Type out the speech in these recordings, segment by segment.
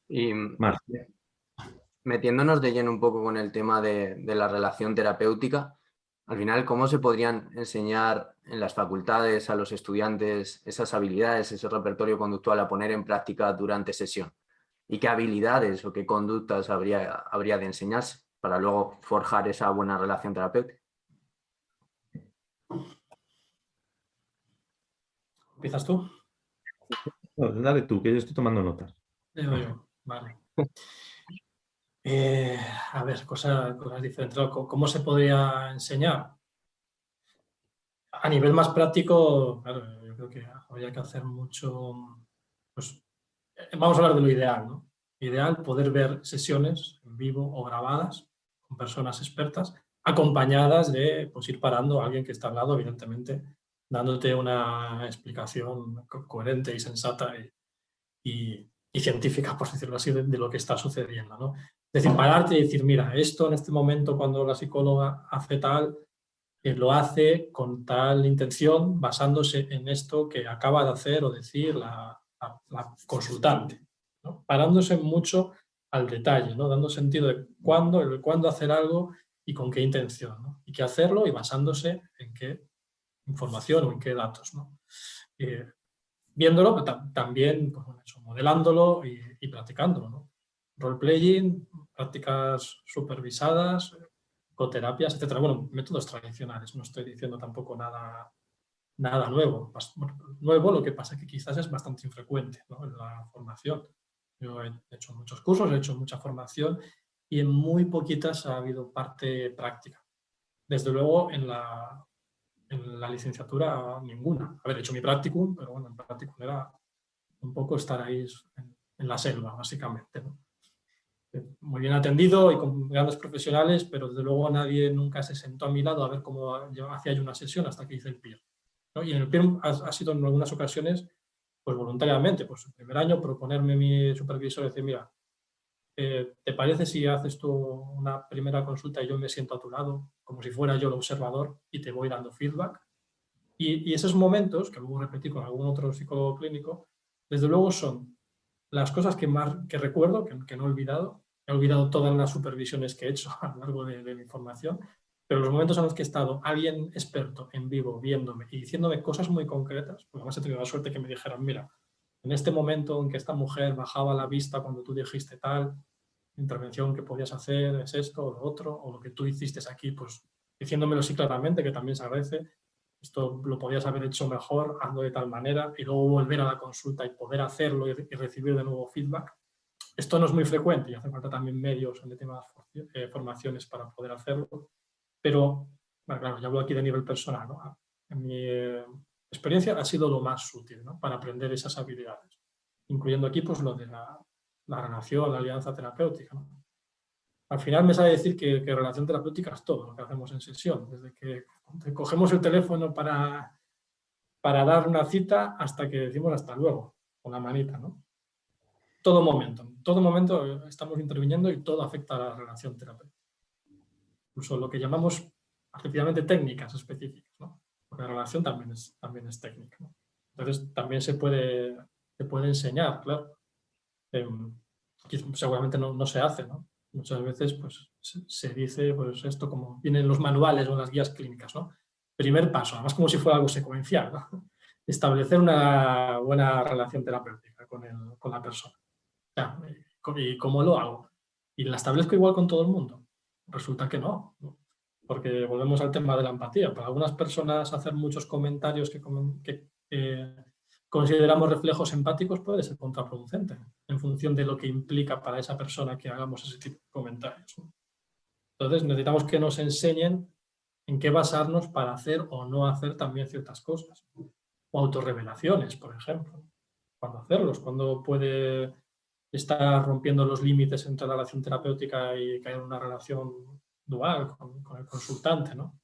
Y Más. metiéndonos de lleno un poco con el tema de la relación terapéutica, al final, ¿cómo se podrían enseñar en las facultades a los estudiantes esas habilidades, ese repertorio conductual a poner en práctica durante sesión? ¿Y qué habilidades o qué conductas habría de enseñarse para luego forjar esa buena relación terapéutica? ¿Empiezas tú? No, dale tú, que yo estoy tomando notas. Yo. Vale. A ver, cosas diferentes. ¿Cómo se podría enseñar? A nivel más práctico, claro, yo creo que habría que hacer mucho. Pues, vamos a hablar de lo ideal, ¿no? Ideal poder ver sesiones en vivo o grabadas con personas expertas, acompañadas de pues, ir parando a alguien que está al lado, evidentemente, dándote una explicación coherente y sensata y científica, por decirlo así, de lo que está sucediendo, ¿no? Es decir, pararte y decir, mira, esto en este momento cuando la psicóloga hace tal, lo hace con tal intención, basándose en esto que acaba de hacer o decir la consultante, ¿no? Parándose mucho al detalle, ¿no? Dando sentido de cuándo hacer algo y con qué intención, ¿no? Y qué hacerlo y basándose en qué información o en qué datos, ¿no? Viéndolo, pero también pues, bueno, eso, modelándolo y practicándolo, ¿no? Role-playing, prácticas supervisadas, coterapias, etcétera. Bueno, métodos tradicionales, no estoy diciendo tampoco nada nuevo. Bueno, nuevo, lo que pasa es que quizás es bastante infrecuente, ¿no? En la formación. Yo he hecho muchos cursos, he hecho mucha formación y en muy poquitas ha habido parte práctica. Desde luego, en la licenciatura ninguna. Haber hecho mi practicum, pero bueno, el practicum era un poco estar ahí en la selva, básicamente, ¿no? Muy bien atendido y con grandes profesionales, pero desde luego nadie nunca se sentó a mi lado a ver cómo hacía yo una sesión hasta que hice el PIR, ¿no? Y en el PIR ha sido en algunas ocasiones, pues voluntariamente, pues el primer año proponerme mi supervisor y decir, mira, ¿te parece si haces tú una primera consulta y yo me siento a tu lado, como si fuera yo el observador y te voy dando feedback? Y esos momentos, que luego repetí con algún otro psicólogo clínico, desde luego son las cosas que recuerdo, que no he olvidado. He olvidado todas las supervisiones que he hecho a lo largo de mi formación, pero los momentos en los que he estado alguien experto en vivo viéndome y diciéndome cosas muy concretas, porque además he tenido la suerte que me dijeran, mira, en este momento en que esta mujer bajaba la vista cuando tú dijiste tal, intervención que podías hacer es esto o lo otro, o lo que tú hiciste aquí, pues diciéndomelo así claramente, que también se agradece. Esto lo podías haber hecho mejor, hazlo de tal manera, y luego volver a la consulta y poder hacerlo y recibir de nuevo feedback. Esto no es muy frecuente y hace falta también medios en temas formaciones para poder hacerlo, pero bueno, claro, ya hablo aquí de nivel personal, ¿no? En mi experiencia ha sido lo más útil, ¿no? Para aprender esas habilidades, incluyendo aquí pues lo de la relación, la alianza terapéutica, ¿no? Al final me sabe decir que relación terapéutica es todo lo que hacemos en sesión, desde que cogemos el teléfono para dar una cita hasta que decimos hasta luego, con la manita, ¿no? En todo momento estamos interviniendo y todo afecta a la relación terapéutica. Incluso lo que llamamos efectivamente técnicas específicas, ¿no? Porque la relación también es técnica, ¿no? Entonces también se puede enseñar, claro. Seguramente no se hace, ¿no? Muchas veces pues, se dice pues, esto como viene en los manuales o en las guías clínicas, ¿no? Primer paso, además como si fuera algo secuencial, ¿no? Establecer una buena relación terapéutica con la persona. Ya, ¿y cómo lo hago? ¿Y la establezco igual con todo el mundo? Resulta que no, ¿no? Porque volvemos al tema de la empatía. Para algunas personas hacer muchos comentarios que consideramos reflejos empáticos puede ser contraproducente en función de lo que implica para esa persona que hagamos ese tipo de comentarios, ¿no? Entonces necesitamos que nos enseñen en qué basarnos para hacer o no hacer también ciertas cosas. O autorrevelaciones, por ejemplo. ¿Cuándo hacerlos? ¿Cuándo puede estar rompiendo los límites entre la relación terapéutica y caer en una relación dual con el consultante, ¿no?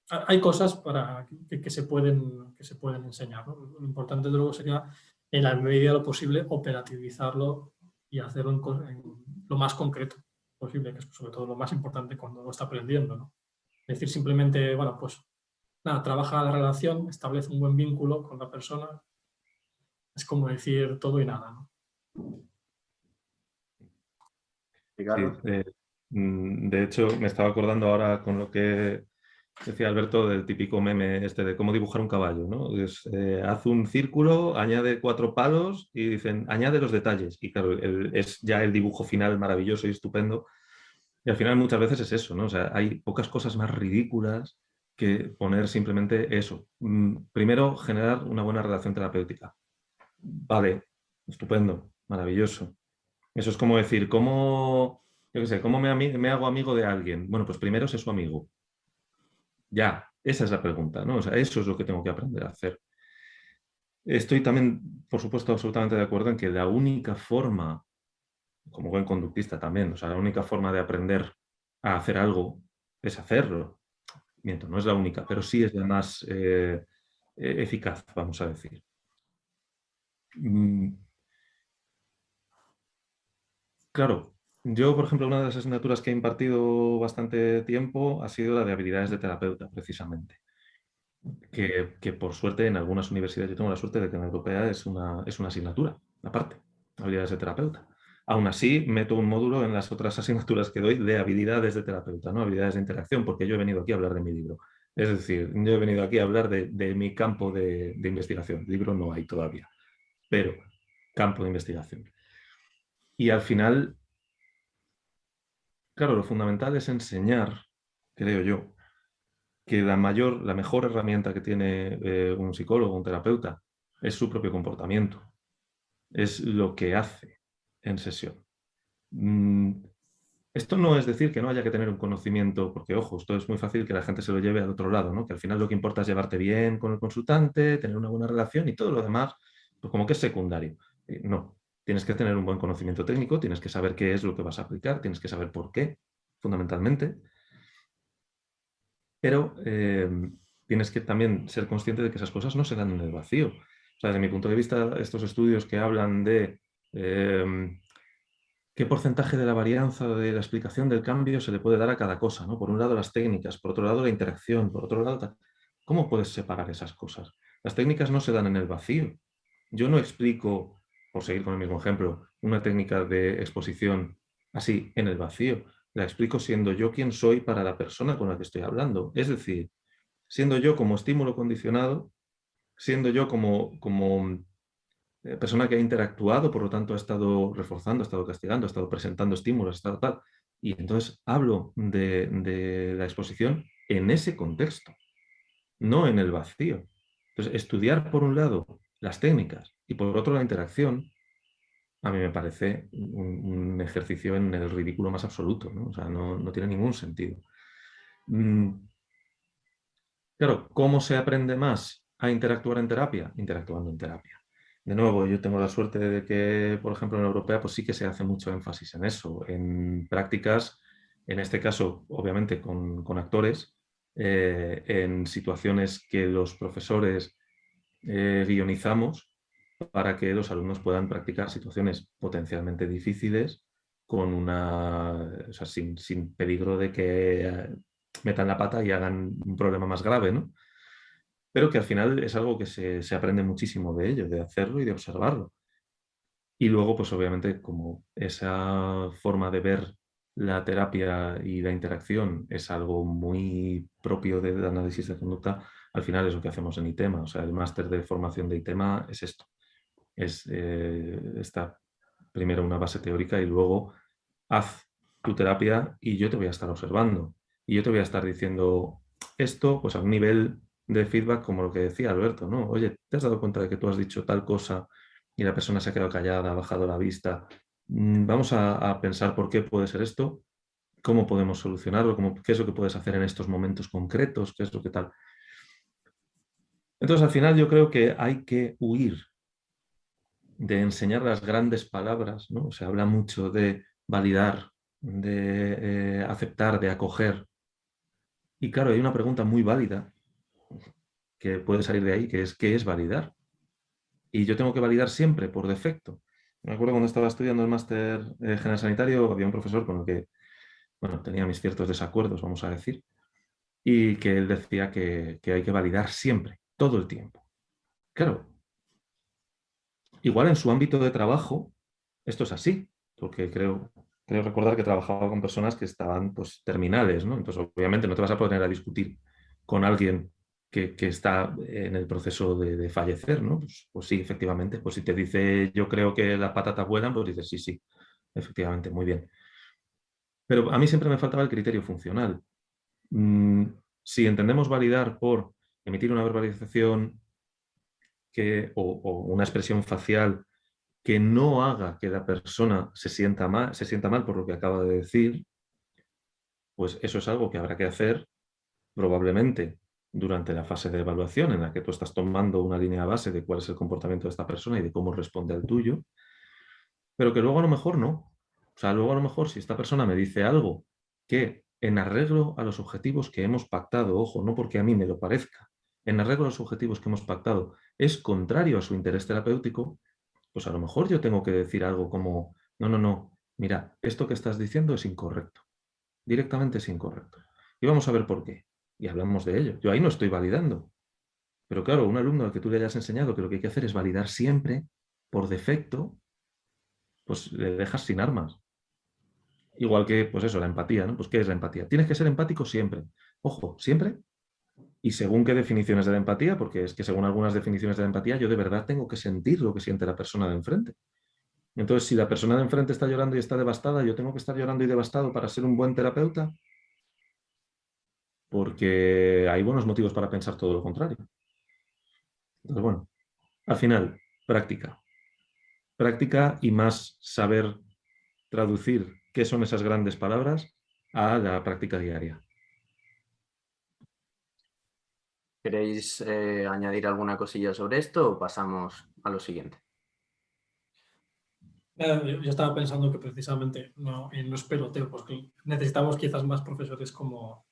Hay cosas que se pueden enseñar, ¿no? Lo importante luego sería, en la medida de lo posible, operativizarlo y hacerlo en lo más concreto posible, que es sobre todo lo más importante cuando uno está aprendiendo, ¿no? Es decir, simplemente, bueno, pues nada, trabaja la relación, establece un buen vínculo con la persona, es como decir todo y nada, ¿no? Sí, Ricardo. de hecho, me estaba acordando ahora con lo que decía Alberto del típico meme este de cómo dibujar un caballo, ¿no? Haz un círculo, añade 4 palos y dicen, añade los detalles. Y claro, es ya el dibujo final maravilloso y estupendo. Y al final muchas veces es eso, ¿no? O sea, hay pocas cosas más ridículas que poner simplemente eso. Primero, generar una buena relación terapéutica. Vale, estupendo, maravilloso. Eso es como decir, ¿cómo, yo qué sé, cómo me hago amigo de alguien? Bueno, pues primero sé su amigo. Ya, esa es la pregunta, ¿no? O sea, eso es lo que tengo que aprender a hacer. Estoy también, por supuesto, absolutamente de acuerdo en que la única forma, como buen conductista también, o sea, la única forma de aprender a hacer algo es hacerlo. Miento, no es la única, pero sí es la más eficaz, vamos a decir. Mm, Claro, yo, por ejemplo, una de las asignaturas que he impartido bastante tiempo ha sido la de habilidades de terapeuta, precisamente. Que por suerte en algunas universidades, yo tengo la suerte de que en la europea es una asignatura, aparte, habilidades de terapeuta. Aún así, meto un módulo en las otras asignaturas que doy de habilidades de terapeuta, ¿no? Habilidades de interacción, porque yo he venido aquí a hablar de mi libro. Es decir, yo he venido aquí a hablar de mi campo de investigación. Libro no hay todavía, pero campo de investigación. Y al final, claro, lo fundamental es enseñar, creo yo, que la mejor herramienta que tiene un psicólogo, un terapeuta, es su propio comportamiento, es lo que hace en sesión. Mm, Esto no es decir que no haya que tener un conocimiento, porque ojo, esto es muy fácil que la gente se lo lleve al otro lado, ¿no? Que al final lo que importa es llevarte bien con el consultante, tener una buena relación y todo lo demás, pues como que es secundario. No, tienes que tener un buen conocimiento técnico, tienes que saber qué es lo que vas a aplicar, tienes que saber por qué, fundamentalmente, pero tienes que también ser consciente de que esas cosas no se dan en el vacío. O sea, desde mi punto de vista, estos estudios que hablan de qué porcentaje de la varianza de la explicación del cambio se le puede dar a cada cosa, ¿no? Por un lado las técnicas, por otro lado la interacción, por otro lado... ¿Cómo puedes separar esas cosas? Las técnicas no se dan en el vacío. Yo no explico, por seguir con el mismo ejemplo, una técnica de exposición así en el vacío. La explico siendo yo quien soy para la persona con la que estoy hablando. Es decir, siendo yo como estímulo condicionado, siendo yo como persona que ha interactuado, por lo tanto ha estado reforzando, ha estado castigando, ha estado presentando estímulos, ha estado tal. Y entonces hablo de la exposición en ese contexto, no en el vacío. Entonces, estudiar por un lado las técnicas y por otro la interacción, a mí me parece un ejercicio en el ridículo más absoluto, ¿no? O sea, no tiene ningún sentido. Mm, Claro, ¿cómo se aprende más a interactuar en terapia? Interactuando en terapia. De nuevo, yo tengo la suerte de que, por ejemplo, en la europea, pues sí que se hace mucho énfasis en eso, en prácticas, en este caso, obviamente, con actores, en situaciones que los profesores guionizamos para que los alumnos puedan practicar situaciones potencialmente difíciles o sea, sin peligro de que metan la pata y hagan un problema más grave, ¿no? Pero que al final es algo que se aprende muchísimo de ello, de hacerlo y de observarlo. Y luego, pues obviamente, como esa forma de ver la terapia y la interacción es algo muy propio del análisis de conducta, al final es lo que hacemos en ITEMA. O sea, el máster de formación de ITEMA es esto. Está primero una base teórica y luego haz tu terapia y yo te voy a estar observando. Y yo te voy a estar diciendo esto, pues a un nivel de feedback como lo que decía Alberto, ¿no? Oye, ¿te has dado cuenta de que tú has dicho tal cosa y la persona se ha quedado callada, ha bajado la vista? Vamos a pensar por qué puede ser esto, cómo podemos solucionarlo, qué es lo que puedes hacer en estos momentos concretos, qué es lo que tal. Entonces, al final yo creo que hay que huir de enseñar las grandes palabras, ¿no? Se habla mucho de validar, de aceptar, de acoger. Y claro, hay una pregunta muy válida que puede salir de ahí, que es ¿qué es validar? Y yo tengo que validar siempre, por defecto. Me acuerdo cuando estaba estudiando el máster general sanitario, había un profesor con el que, bueno, tenía mis ciertos desacuerdos, vamos a decir, y que él decía que hay que validar siempre, todo el tiempo. Claro, igual en su ámbito de trabajo esto es así, porque creo recordar que trabajaba con personas que estaban pues, terminales, ¿no? Entonces, obviamente, no te vas a poner a discutir con alguien que está en el proceso de fallecer, ¿no? Pues sí, efectivamente. Pues si te dice, yo creo que las patatas vuelan, pues dices, sí, sí, efectivamente, muy bien. Pero a mí siempre me faltaba el criterio funcional. Si entendemos validar por emitir una verbalización o una expresión facial que no haga que la persona se sienta mal por lo que acaba de decir, pues eso es algo que habrá que hacer probablemente durante la fase de evaluación en la que tú estás tomando una línea base de cuál es el comportamiento de esta persona y de cómo responde al tuyo, pero que luego a lo mejor no. O sea, luego a lo mejor si esta persona me dice algo que en arreglo a los objetivos que hemos pactado, ojo, no porque a mí me lo parezca, en arreglo a los objetivos que hemos pactado, es contrario a su interés terapéutico, pues a lo mejor yo tengo que decir algo como, no, no, no, mira, esto que estás diciendo es incorrecto, directamente es incorrecto. Y vamos a ver por qué. Y hablamos de ello. Yo ahí no estoy validando. Pero claro, un alumno al que tú le hayas enseñado que lo que hay que hacer es validar siempre, por defecto, pues le dejas sin armas. Igual que, pues eso, la empatía, ¿no? Pues ¿qué es la empatía? Tienes que ser empático siempre. Ojo, siempre. Y según qué definiciones de la empatía, porque es que según algunas definiciones de la empatía, yo de verdad tengo que sentir lo que siente la persona de enfrente. Entonces, si la persona de enfrente está llorando y está devastada, yo tengo que estar llorando y devastado para ser un buen terapeuta, porque hay buenos motivos para pensar todo lo contrario. Entonces, bueno, al final, práctica. Práctica y más saber traducir qué son esas grandes palabras a la práctica diaria. ¿Queréis añadir alguna cosilla sobre esto o pasamos a lo siguiente? Yo estaba pensando que precisamente no es peloteo, porque necesitamos quizás más profesores como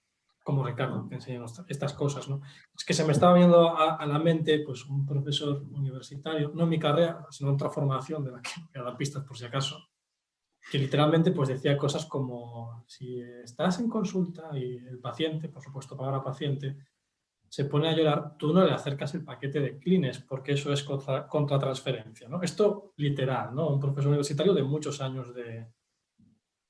Ricardo, que enseñen estas cosas, ¿no? Es que se me estaba viendo a la mente pues, un profesor universitario, no en mi carrera, sino en otra formación de la que voy a dar pistas por si acaso, que literalmente pues, decía cosas como si estás en consulta y el paciente, por supuesto para el paciente, se pone a llorar, tú no le acercas el paquete de Kleenex porque eso es contratransferencia, ¿no? Esto literal, ¿no? Un profesor universitario de muchos años de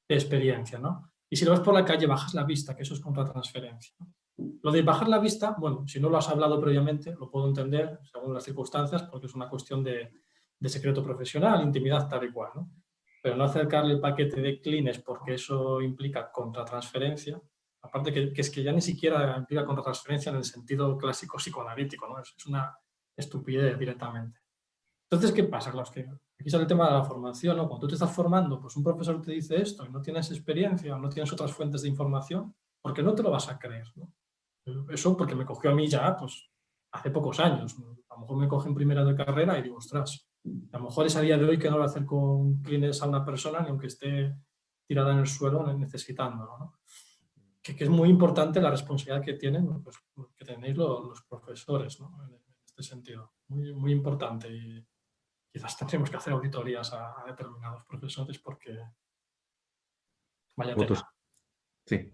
experiencia, ¿no? Y si lo ves por la calle, bajas la vista, que eso es contratransferencia, ¿no? Lo de bajar la vista, bueno, si no lo has hablado previamente, lo puedo entender según las circunstancias, porque es una cuestión de secreto profesional, intimidad, tal y cual, ¿no? Pero no acercarle el paquete de Kleenex porque eso implica contratransferencia, aparte que es que ya ni siquiera implica contratransferencia en el sentido clásico psicoanalítico, ¿no? Es una estupidez directamente. Entonces, ¿qué pasa? Claro, es que aquí sale el tema de la formación, ¿no? Cuando tú te estás formando, pues un profesor te dice esto y no tienes experiencia o no tienes otras fuentes de información, ¿por qué no te lo vas a creer, ¿no? Eso porque me cogió a mí ya, pues, hace pocos años. A lo mejor me coge en primera de carrera y digo, ostras, a lo mejor es a día de hoy que no le acerco un Kleenex a una persona ni aunque esté tirada en el suelo necesitándolo, ¿no? Que es muy importante la responsabilidad que tienen, pues, que tenéis los profesores, ¿no? En este sentido. Muy, muy importante. Y quizás tendremos que hacer auditorías a determinados profesores porque vaya Votos. tela. Sí.